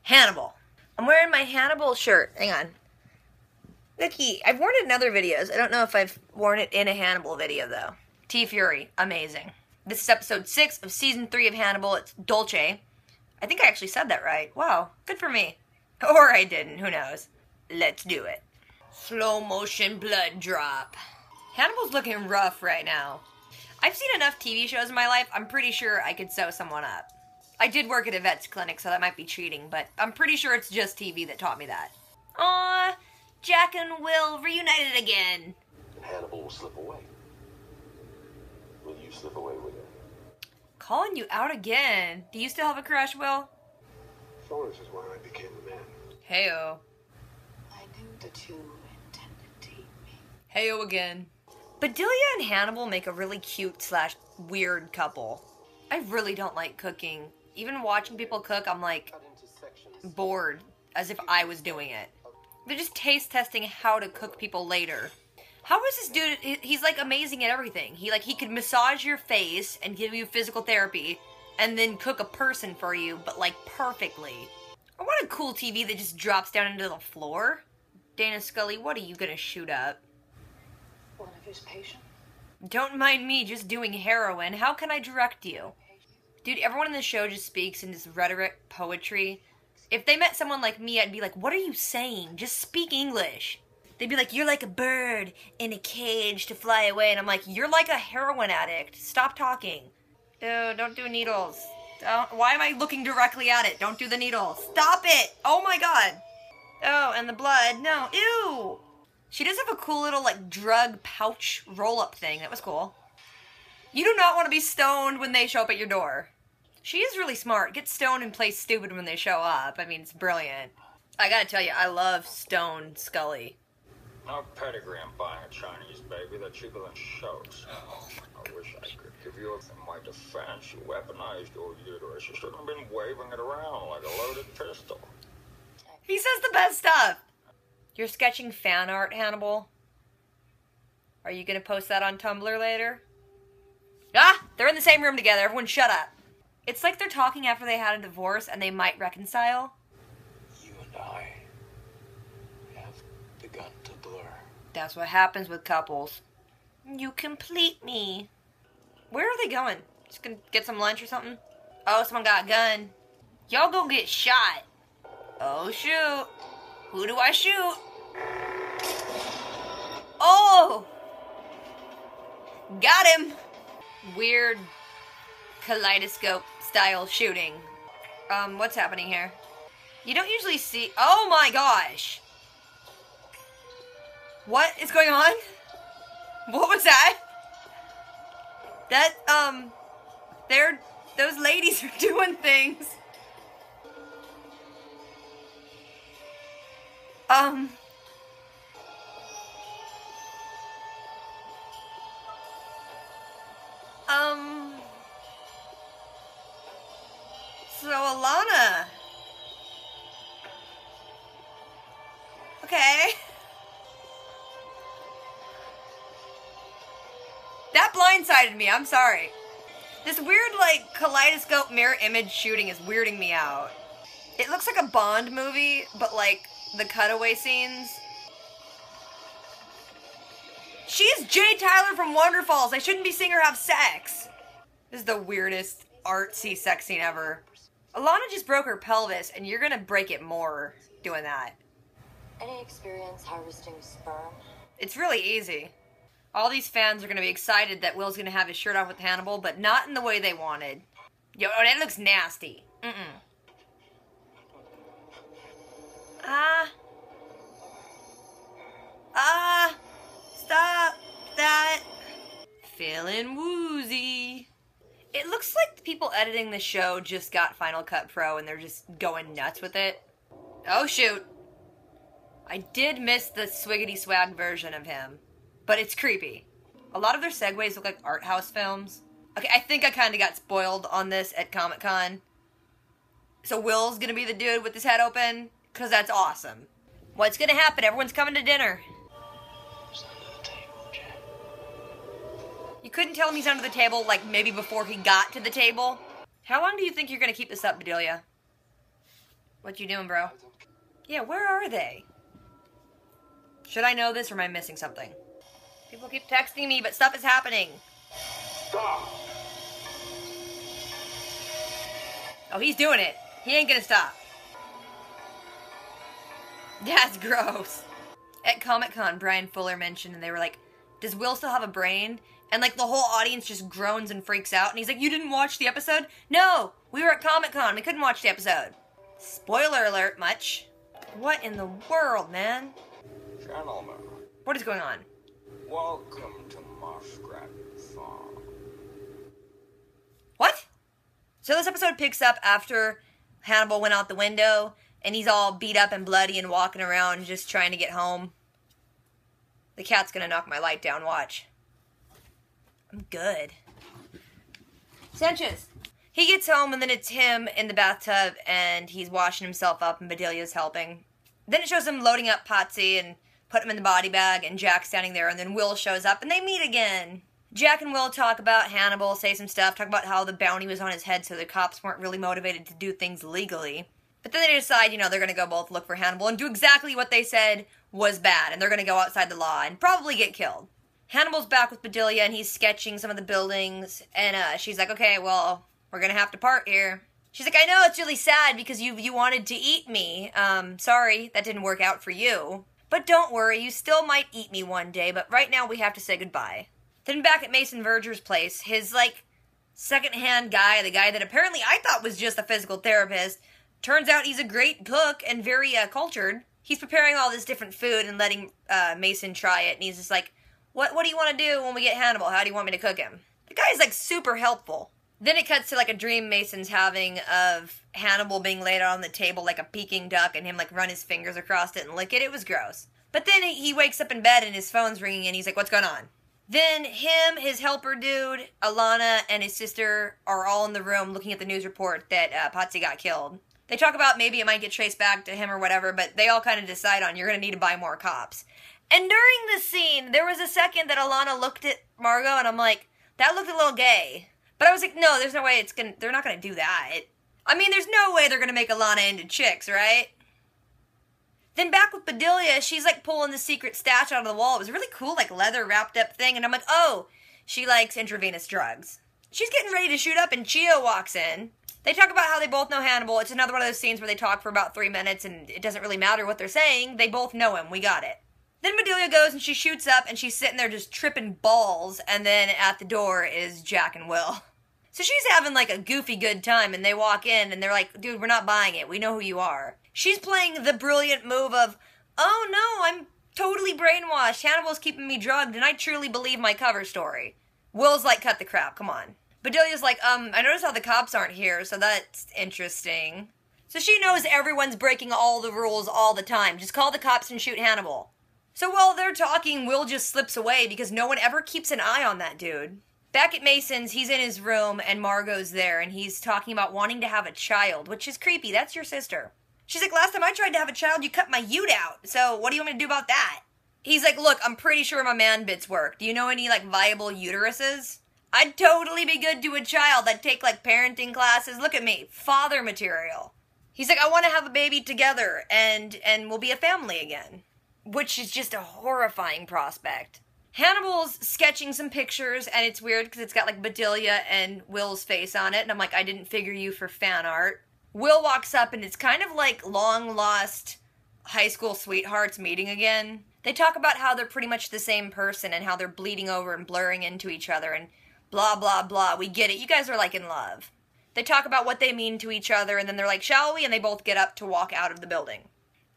Hannibal. I'm wearing my Hannibal shirt. Hang on. Looky, I've worn it in other videos. I don't know if I've worn it in a Hannibal video, though. T-Fury. Amazing. This is episode 6 of season 3 of Hannibal. It's Dolce. I think I actually said that right. Wow. Good for me. Or I didn't. Who knows? Let's do it. Slow motion blood drop. Hannibal's looking rough right now. I've seen enough TV shows in my life, I'm pretty sure I could sew someone up. I did work at a vet's clinic, so that might be cheating, but I'm pretty sure it's just TV that taught me that. Aww, Jack and Will reunited again. Hannibal will slip away. Will you slip away with her? Calling you out again. Do you still have a crush, Will? Florence is why I became a man. Heyo. I knew the two intended to eat me. Heyo again. Bedelia and Hannibal make a really cute / weird couple. I really don't like cooking. Even watching people cook, I'm like bored, as if I was doing it. They're just taste testing how to cook people later. How is this dude? He's like amazing at everything. He could massage your face and give you physical therapy, and then cook a person for you, but like perfectly. I want a cool TV that just drops down into the floor. Dana Scully, what are you gonna shoot up? One of his patients? Don't mind me just doing heroin. How can I direct you? Dude, everyone in the show just speaks in this rhetoric poetry. If they met someone like me, I'd be like, what are you saying? Just speak English. They'd be like, you're like a bird in a cage to fly away. And I'm like, you're like a heroin addict. Stop talking. Ew, don't do needles. Why am I looking directly at it? Don't do the needle. Stop it. Oh my god. Oh, and the blood. No. Ew. She does have a cool little, like, drug pouch roll-up thing. That was cool. You do not want to be stoned when they show up at your door. She is really smart. Get stoned and play stupid when they show up. I mean, it's brilliant. I gotta tell you, I love Stone Scully. No pedigree in buying a Chinese baby. They're cheaper than shows. I wish I could give you in my defense. You weaponized your uterus. You shouldn't have been waving it around like a loaded pistol. He says the best stuff. You're sketching fan art, Hannibal? Are you gonna post that on Tumblr later? Ah! They're in the same room together. Everyone shut up. It's like they're talking after they had a divorce and they might reconcile. You and I have begun to blur. That's what happens with couples. You complete me. Where are they going? Just gonna get some lunch or something? Oh, someone got a gun. Y'all go get shot. Oh, shoot. Who do I shoot? Oh! Got him! Weird kaleidoscope style shooting. What's happening here? You don't usually see... Oh my gosh! What is going on? What was that? Those ladies are doing things. So Alana. Okay. That blindsided me, I'm sorry. This weird, like, kaleidoscope mirror image shooting is weirding me out. It looks like a Bond movie, but, like, the cutaway scenes. She's Jay Tyler from Wonderfalls. I shouldn't be seeing her have sex. This is the weirdest artsy sex scene ever. Alana just broke her pelvis, and you're gonna break it more doing that. Any experience harvesting sperm? It's really easy. All these fans are gonna be excited that Will's gonna have his shirt off with Hannibal, but not in the way they wanted. Yo, that looks nasty. Stop that. Feeling woozy. It looks like the people editing the show just got Final Cut Pro and they're just going nuts with it. Oh shoot. I did miss the swiggity swag version of him, but it's creepy. A lot of their segues look like art house films. Okay, I think I kind of got spoiled on this at Comic-Con. So Will's gonna be the dude with his head open, because that's awesome. What's gonna happen? Everyone's coming to dinner. You couldn't tell him he's under the table, like, maybe before he got to the table? How long do you think you're gonna keep this up, Bedelia? What you doing, bro? Yeah, where are they? Should I know this or am I missing something? People keep texting me, but stuff is happening. Stop! Oh, he's doing it. He ain't gonna stop. That's gross. At Comic-Con, Brian Fuller mentioned, and they were like, does Will still have a brain? And like the whole audience just groans and freaks out, and he's like, you didn't watch the episode? No! We were at Comic-Con, we couldn't watch the episode. Spoiler alert, much. What in the world, man? Gentlemen, What is going on? welcome to Muskrat Farm. What? So this episode picks up after Hannibal went out the window, and he's all beat up and bloody and walking around just trying to get home. The cat's gonna knock my light down, watch. I'm good. Sanchez. He gets home, and then it's him in the bathtub, and he's washing himself up, and Bedelia's helping. Then it shows him loading up Patsy and put him in the body bag, and Jack's standing there, and then Will shows up, and they meet again. Jack and Will talk about Hannibal, say some stuff, talk about how the bounty was on his head, so the cops weren't really motivated to do things legally. But then they decide, they're going to go both look for Hannibal and do exactly what they said was bad, and they're going to go outside the law and probably get killed. Hannibal's back with Bedelia, and he's sketching some of the buildings, and she's like, okay, well, we're going to have to part here. She's like, I know, it's really sad because you wanted to eat me. Sorry, that didn't work out for you. But don't worry, you still might eat me one day, but right now we have to say goodbye. Then back at Mason Verger's place, his, second-hand guy, the guy that apparently I thought was just a physical therapist, turns out he's a great cook and very cultured. He's preparing all this different food and letting Mason try it, and he's just like, what do you want to do when we get Hannibal? How do you want me to cook him? The guy's, super helpful. Then it cuts to, a dream Mason's having of Hannibal being laid out on the table like a Peking duck and him, run his fingers across it and lick it. It was gross. But then he wakes up in bed and his phone's ringing and he's like, what's going on? Then him, his helper dude, Alana, and his sister are all in the room looking at the news report that Patsy got killed. They talk about maybe it might get traced back to him or whatever, but they all kind of decide on you're going to need to buy more cops. And during the scene, there was a second that Alana looked at Margot and I'm like, that looked a little gay. But I was like, no, there's no way they're not going to do that. I mean, there's no way they're going to make Alana into chicks, right? Then back with Bedelia, she's pulling the secret stash out of the wall. It was a really cool, leather wrapped up thing. And I'm like, oh, she likes intravenous drugs. She's getting ready to shoot up and Chio walks in. They talk about how they both know Hannibal. It's another one of those scenes where they talk for about 3 minutes and it doesn't really matter what they're saying. They both know him. We got it. Then Bedelia goes and she shoots up and she's sitting there just tripping balls. And then at the door is Jack and Will. So she's having a goofy good time and they walk in and they're like, dude, we're not buying it. We know who you are. She's playing the brilliant move of, oh no, I'm totally brainwashed. Hannibal's keeping me drugged and I truly believe my cover story. Will's like, cut the crap, come on. Bedelia's like, I noticed how the cops aren't here, so that's interesting. So she knows everyone's breaking all the rules all the time. Just call the cops and shoot Hannibal. So while they're talking, Will just slips away because no one ever keeps an eye on that dude. Back at Mason's, he's in his room and Margot's there and he's talking about wanting to have a child, which is creepy. That's your sister. She's like, last time I tried to have a child, you cut my ute out. So what do you want me to do about that? He's like, look, I'm pretty sure my man bits work. Do you know any viable uteruses? I'd totally be good to a child. I'd take parenting classes. Look at me, father material. He's like, I want to have a baby together and we'll be a family again. Which is just a horrifying prospect. Hannibal's sketching some pictures, and it's weird because it's got Bedelia and Will's face on it, and I'm like, I didn't figure you for fan art. Will walks up, and it's kind of long-lost high school sweethearts meeting again. They talk about how they're pretty much the same person, and how they're bleeding over and blurring into each other, and blah, blah, blah. We get it. You guys are, in love. They talk about what they mean to each other, and then they're like, shall we? And they both get up to walk out of the building.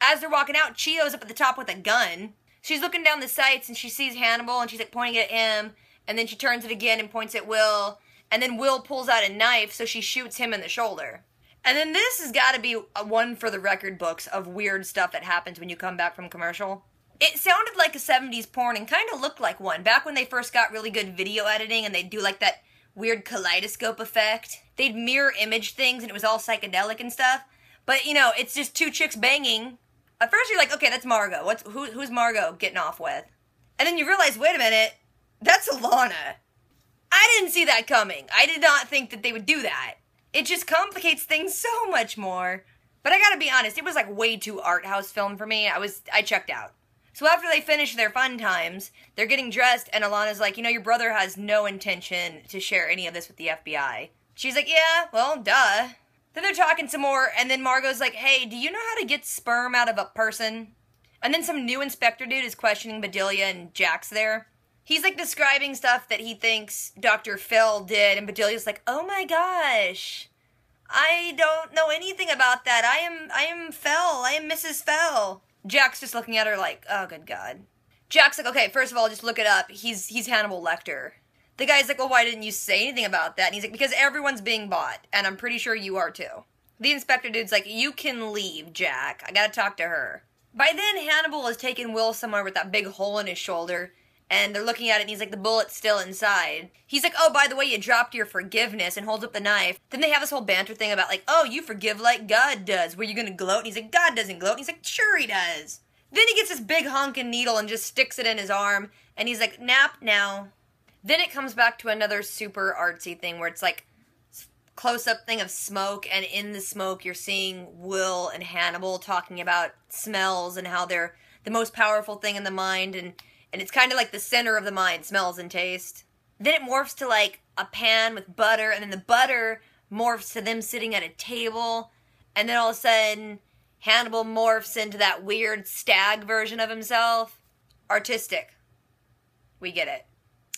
As they're walking out, Chio's up at the top with a gun. She's looking down the sights and she sees Hannibal and she's pointing at him and then she turns it again and points at Will and then Will pulls out a knife so she shoots him in the shoulder. And then this has got to be a one for the record books of weird stuff that happens when you come back from commercial. It sounded like a 70s porn and kind of looked like one. Back when they first got really good video editing and they'd do that weird kaleidoscope effect. They'd mirror image things and it was all psychedelic and stuff. But, it's just two chicks banging. At first you're like, okay, that's Margot. Who's Margot getting off with? And then you realize, wait a minute, that's Alana. I didn't see that coming. I did not think that they would do that. It just complicates things so much more. But I gotta be honest, it was like way too art house film for me. I checked out. So after they finish their fun times, they're getting dressed, and Alana's like, you know, your brother has no intention to share any of this with the FBI. She's like, yeah, well, duh. Then they're talking some more, and then Margot's like, hey, do you know how to get sperm out of a person? And then some new inspector dude is questioning Bedelia, and Jack's there. He's like describing stuff that he thinks Dr. Fell did, and Bedelia's like, oh my gosh, I don't know anything about that. I am Fell. I am Mrs. Fell. Jack's just looking at her like, oh, good God. Jack's like, okay, first of all, just look it up. He's Hannibal Lecter. The guy's like, well, why didn't you say anything about that? And he's like, because everyone's being bought, and I'm pretty sure you are too. The inspector dude's like, you can leave, Jack. I gotta talk to her. By then, Hannibal has taken Will somewhere with that big hole in his shoulder, and they're looking at it, and he's like, the bullet's still inside. He's like, oh, by the way, you dropped your forgiveness, and holds up the knife. Then they have this whole banter thing about like, oh, you forgive like God does. Were you gonna gloat? And he's like, God doesn't gloat. And he's like, sure he does. Then he gets this big honking needle and just sticks it in his arm, and he's like, nap now. Then it comes back to another super artsy thing where it's like close-up thing of smoke, and in the smoke you're seeing Will and Hannibal talking about smells and how they're the most powerful thing in the mind, and it's kind of like the center of the mind, smells and taste. Then it morphs to like a pan with butter, and then the butter morphs to them sitting at a table, and then all of a sudden Hannibal morphs into that weird stag version of himself. Artistic. We get it.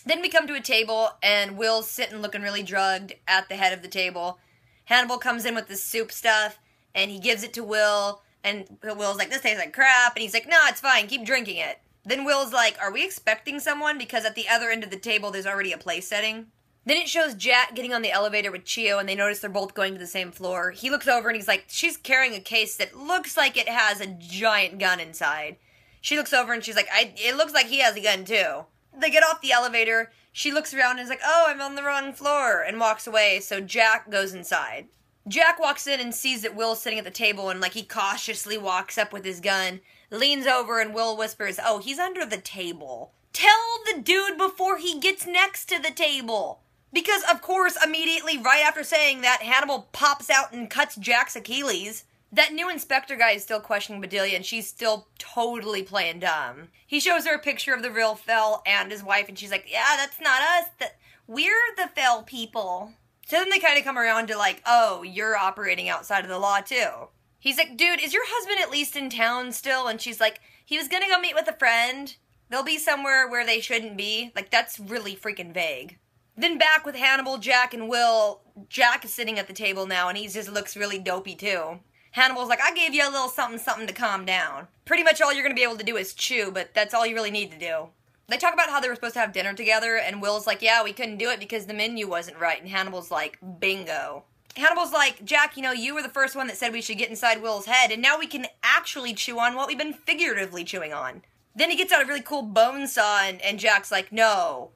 Then we come to a table, and Will's sitting looking really drugged at the head of the table. Hannibal comes in with the soup stuff, and he gives it to Will, and Will's like, this tastes like crap, and he's like, no, it's fine, keep drinking it. Then Will's like, are we expecting someone? Because at the other end of the table, there's already a place setting. Then it shows Jack getting on the elevator with Chio, and they notice they're both going to the same floor. He looks over, and he's like, she's carrying a case that looks like it has a giant gun inside. She looks over, and she's like, it looks like he has a gun, too. They get off the elevator, she looks around and is like, oh, I'm on the wrong floor, and walks away, so Jack goes inside. Jack walks in and sees that Will's sitting at the table, and like he cautiously walks up with his gun, leans over, and Will whispers, oh, he's under the table. Tell the dude before he gets next to the table. Because, of course, immediately right after saying that, Hannibal pops out and cuts Jack's Achilles. That new inspector guy is still questioning Bedelia, and she's still totally playing dumb. He shows her a picture of the real Fell and his wife, and she's like, yeah, that's not us. We're the Fell people. So then they kind of come around to like, oh, you're operating outside of the law, too. He's like, dude, is your husband at least in town still? And she's like, he was gonna go meet with a friend. They'll be somewhere where they shouldn't be. Like, that's really freaking vague. Then back with Hannibal, Jack, and Will. Jack is sitting at the table now, and he just looks really dopey, too. Hannibal's like, I gave you a little something to calm down. Pretty much all you're going to be able to do is chew, but that's all you really need to do. They talk about how they were supposed to have dinner together, and Will's like, yeah, we couldn't do it because the menu wasn't right, and Hannibal's like, bingo. Hannibal's like, Jack, you know, you were the first one that said we should get inside Will's head, and now we can actually chew on what we've been figuratively chewing on. Then he gets out a really cool bone saw, and Jack's like, no.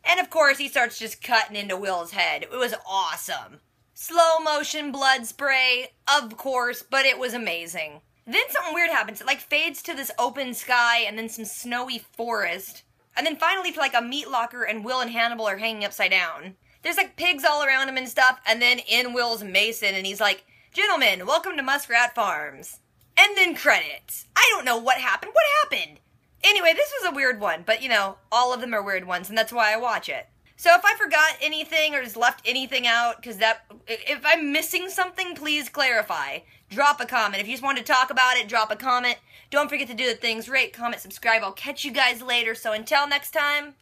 And of course, he starts just cutting into Will's head. It was awesome. Slow motion blood spray, of course, but it was amazing. Then something weird happens. It like fades to this open sky and then some snowy forest. And then finally to like a meat locker, and Will and Hannibal are hanging upside down. There's like pigs all around him and stuff, and then in Will's Mason, and he's like, gentlemen, welcome to Muskrat Farms. And then credits. I don't know what happened. What happened? Anyway, this was a weird one, but you know, all of them are weird ones, and that's why I watch it. So if I forgot anything or just left anything out, because if I'm missing something, please clarify. Drop a comment. If you just want to talk about it, drop a comment. Don't forget to do the things, rate, comment, subscribe. I'll catch you guys later. So until next time,